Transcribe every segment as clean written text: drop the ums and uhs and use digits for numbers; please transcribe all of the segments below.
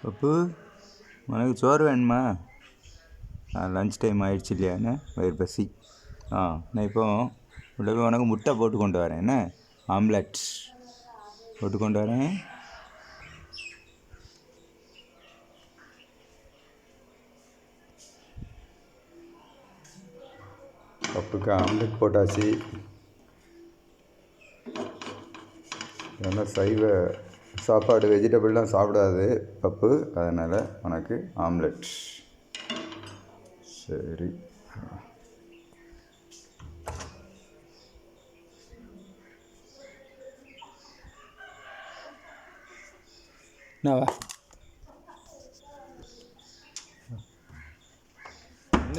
பப்பு, உனக்கு சோறு வேணுமா? லஞ்ச் டைம் ஆகிடுச்சு இல்லையா? என்ன வயிறு பசி. நான் இப்போ உள்ள போய் உனக்கு முட்டை போட்டு கொண்டு வரேன். என்ன ஆம்லெட் போட்டு கொண்டு வரேன். பப்புக்கு ஆம்லெட் போட்டாச்சு. ஏன்னா சைவ சாப்பாடு வெஜிடபிள்லாம் சாப்பிடாது பப்பு, அதனால் உனக்கு ஆம்லெட். சரி, என்னவா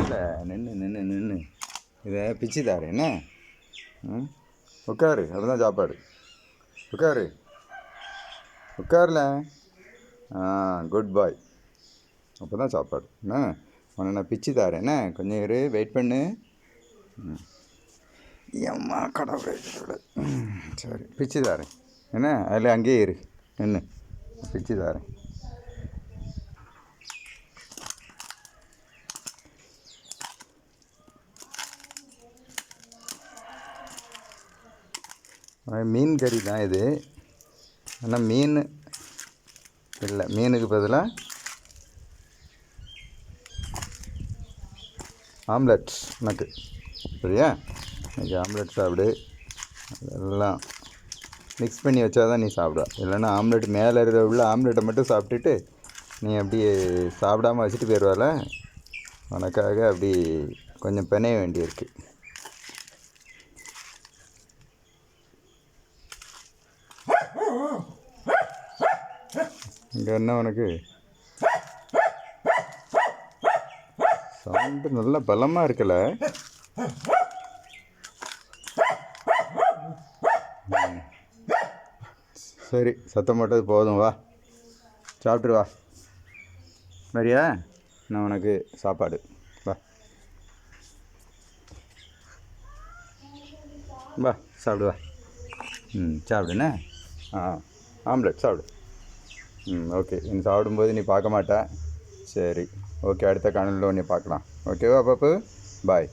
இல்லை, நின்று இதை பிச்சு தாரேன். என்ன உட்காரு, அதுதான் சாப்பாடு. உட்காருல. குட் பாய். அப்போ தான் சாப்பாடு. என்ன உன்னை நான் பிச்சு தாரேன். என்ன கொஞ்சம் இரு, வெயிட் பண்ணு. அம்மா கடவுளே. சரி, பிச்சு தாரேன். என்ன அதில் அங்கேயே இரு, நின்று பிச்சு தாரேன். மீன் கறி தான் இது. ஆனால் மீன் இல்லை, மீனுக்கு பதிலாக ஆம்லெட் உனக்கு. சரியா? இன்றைக்கி ஆம்லெட் சாப்பிடு. அதெல்லாம் மிக்ஸ் பண்ணி வச்சா தான் நீ சாப்பிடுவ. இல்லைன்னா ஆம்லெட் மேலே உள்ள ஆம்லெட்டை மட்டும் சாப்பிட்டுட்டு நீ அப்படியே சாப்பிடாமல் வச்சுட்டு போயிடுவால. உனக்காக அப்படி கொஞ்சம் பிணைய வேண்டியிருக்கு. இங்கே என்ன உனக்கு சவுண்டு நல்லா பலமாக இருக்கல? சரி, சத்தம் போட்டது போதும். வா, சாப்பிட்ரு வா. சரியா? நான் உனக்கு சாப்பாடு. வா வா, சாப்பிடு வா. சாப்பிடுண்ணே. ஆம்லெட் சாப்பிடு. ஓகே. நீ சாப்பிடும்போது நீ பார்க்க மாட்டேன். சரி, ஓகே. அடுத்த காணொலியில் நீ பார்க்கலாம். ஓகேவா பாப்பு? பாய்.